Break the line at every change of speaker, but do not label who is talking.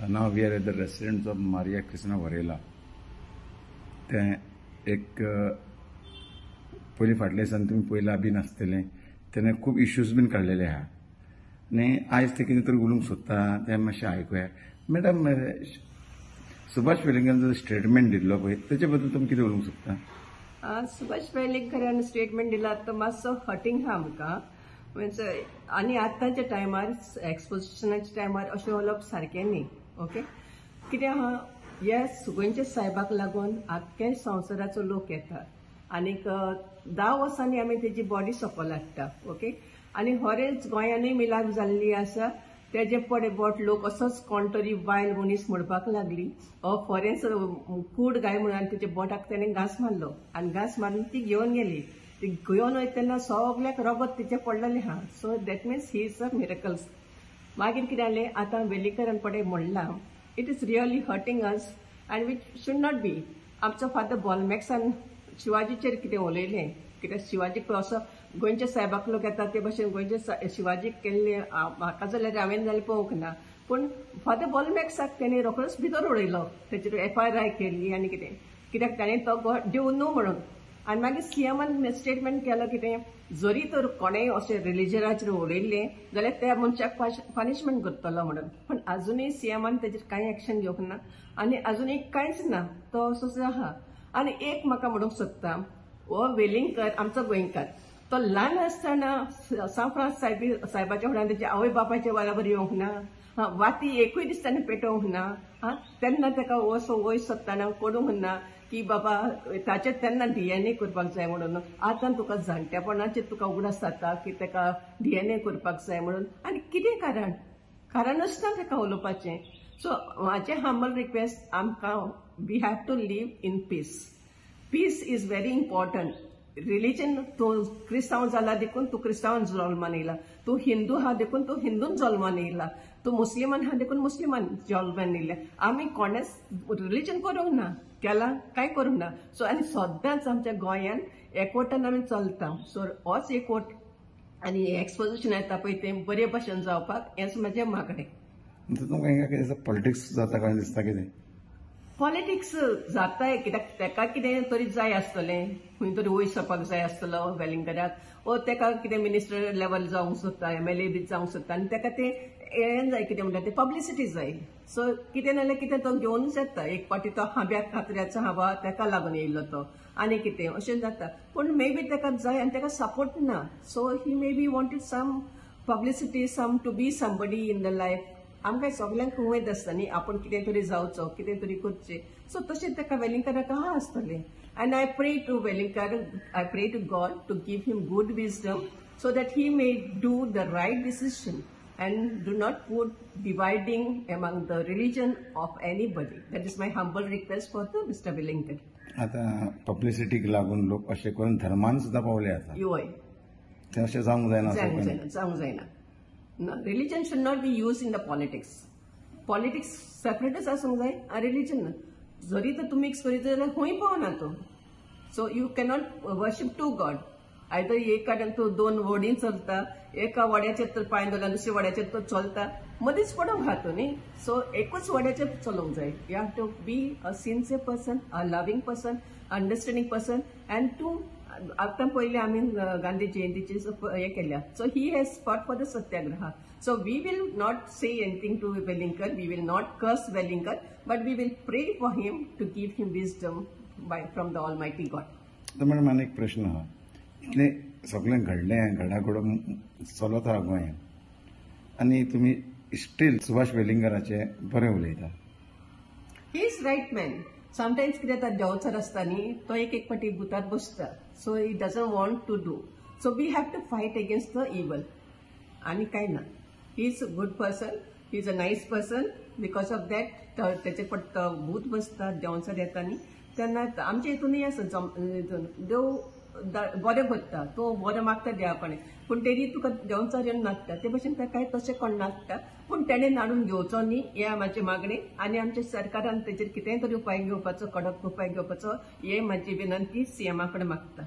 Now we are at the residence of Maria Cristina Varela. ते एक पयलीं फाटल्या दिसांनी तुमी पयला बीन आसतलें तेणें खूब इश्यूज बीन काडलेले आहा आनी आयज ते कितें तरी उलोवंक सोदता तें मातशें आयकुया. मॅडम, सुभाष वेलिंगरान जो स्टेटमेंट दिल्लो पळय तेचे बद्दल तुमी कितें उलोवंक सोदता?
सुभाष वेलिंगरान स्टेटमेंट दिला तो मातसो हर्टिंग आहा आमकां. म्हणजे आनी आतांच्या टायमार एक्सपोजिशनाच्या टायमार अशें उलोवप सारकें न्ही. ओके, कितें आहा, ह्या गोंयच्या साहेबाक लागून आख्ख्या संवसाराचो लोक येता आनीक 10 वर्सांनी आमी तेजी बॉडी सकयल हाडटा. ओके, आनी खरेंच गोंयांनी मिलाप जाल्ली आसा. तेजे पडेबोट लोक असोच कोण तरी बायल मनीस म्हणपाक लागली खरेंच कूड गाय म्हणून तेजे बोटाक तेणें घास मारलो आनी घास मारून ती घेवन गेली. ती घेवन वयता तेन्ना सगळ्याक रगत तिचे पडलेलें आहा. So that means he is a miracles. मागीर कितें जालें, आतां वेलिंगरान पडे म्हणलां, it is really hurting us and which should not be. आमचो फादर बॉलमॅक्सान शिवाजीचेर कितें उलयलें, कित्याक शिवाजीक असो गोंयच्या साहेबाक लोक येता ते भाशेन गोंयचे शिवाजीक केल्ले म्हाका जाल्यार हांवें जाल्यार पळोवंक ना, पूण फादर बॉलमॅक्साक तेणी रोखडोच भितर उडयलो. तेचेर FIR केली आनी कितें, कित्याक ताणें तो दिवं न्हू म्हणून. आनी मागीर CMन स्टेटमेंट केलो कितें, जरी तर कोणेंय अशें रिलिजनाचेर उलयल्लें जाल्यार त्या मनशाक पनिशमेंट करतलो म्हणून. पण आजुनूय CMन तेजेर कांय एक्शन घेवंक ना आनी आजुनूय कांयच ना. तो असोच आहा. आनी एक म्हाका म्हणूंक सोदता, हो वेलिंगकर आमचो गोंयकार, तो ल्हान आसतना सांफ्रांस साहेबाच्या फुड्यान तेच्या आवय बापायच्या बराबर येवंक ना, वाती एकूय दीस ताणें पेटोवंक ना. तेन्ना ताका असो वयस सोदतना कळूंक ना की बाबा ताचेर तेन्ना DNA करपाक जाय म्हणून. आतां तुका जाणटेपणाचेर तुका उगडास जाता की ताका DNA करपाक जाय म्हणून. आनी कितें कारणूच ना ताका उलोवपाचें. सो म्हाजें हंबल रिक्वेस्ट, आमकां we have to live in peace. Peace is very important. Religion, तूं क्रिस्तांव जाला देखून तूं क्रिस्तांवान जल्मान येयला, तूं हिंदू आहा देखून तूं हिंदून जल्मान येयला, तूं मुस्लिमान आहा देखून मुस्लिमान जल्मान येयले. आमी कोणेच रिलिजन करूंक ना, केला कांय करूंक ना. सो आनी सद्दांच आमच्या गोंयान एकवटान आमी चलता. सो होच एकवट आनी एक्सपोजिशन येता पळय तें बरे भाशेन जावपाक हेंच म्हाजें मागणें.
तुमकां कितें पॉलिटिक्स जाता काय दिसता कितें?
पॉलिटिक्स जाताय कित्याक तेका कितें तरी जाय आसतलें, खंय तरी वयर सरपाक जाय आसतलो वेलिंगराक, वो तेका कितें मिनिस्टर लेवल जावंक सोदता, MLA बी जावंक सोदता आनी तेका तें हें जाय, कितें म्हणटा तें पब्लिसिटी जाय. सो कितें नाल्यार कितें तो घेवनूच येता. एक पाटी तो हांब्याक खात्र्याचो हांबा तेका लागून येयल्लो तो आनी कितें अशें जाता. पूण मे बी तेका जाय आनी तेका सपोर्ट ना. So he may be wanted some publicity, some to be somebody in the life. आमकां सगळ्यांक उमेद आसता न्ही आपूण कितें तरी जावचो, कितें तरी करचें. सो तशें तेका वेलिंगराक आहा आसतलें. And I pray to Velingkar, I pray to God to give him good wisdom so that he may do the right decision and do not put dividing among the religion of anybody. That is my humble request for the Mr. Velingkar.
आता पब्लिसिटीक लागून लोक अशें करून धर्मान सुद्धा पावले आता.
योय,
ते अशें जावंक जायना.
जावंक जायना. Religion should not be used in the politics. Politics सेपरेटच आसूंक जाय आनी रिलिजन जरी तर तूं मिक्स करीत जाल्यार खंय पावना तूं. So you cannot worship to god. Either एक कडेन तूं 2 वडी चलता, एका वड्याचेर तर पांय दवरला, दुसऱ्या वड्याचेर तो चलता, मदींच पडोवंक हा तूं न्ही. सो एकूच वड्याचेर चलोवंक जाय. You have to be a sincere person, a loving person, understanding person. And to आतां पयलीं आमी गांधी जयंतीचे हें केल्या. So he has fought for the satyagraha. So we will not say anything to Velingkar, we will not curse Velingkar, but we will pray for him to give him wisdom from the Almighty God.
तर madam आनी एक प्रश्न आहा, इतलें सगळें घडलें घडाघोड चलत आहा गोंयांत आनी तुमी स्टील सुभाष वेलिंगराचें बरें उलयता.
He is right man. Sometimes कितें जाता, देंवचार आसता न्ही, तो एक पाटी भुतार बसता. So he doesn't want to do. So we have to fight against the evil आनी कांय ना. He is a good person. He is a nice person. Because of that, त्याचे पट भूत बसता देंवचार येता न्ही तेन्ना आमच्या हितूनय आसा देव बरें करता. तूं बरें मागता देवा कडेन, पूण तेणी तुका देंवचार येवन नाचता ते भशेन काय तशें कोण नाचता. पूण तेणें नाडून घेवचो न्ही हें म्हाजें मागणें. आनी आमच्या सरकारान तेचेर कितेंय तरी उपाय घेवपाचो, कडक उपाय घेवपाचो, हे म्हाजी विनंती CMा कडेन मागता.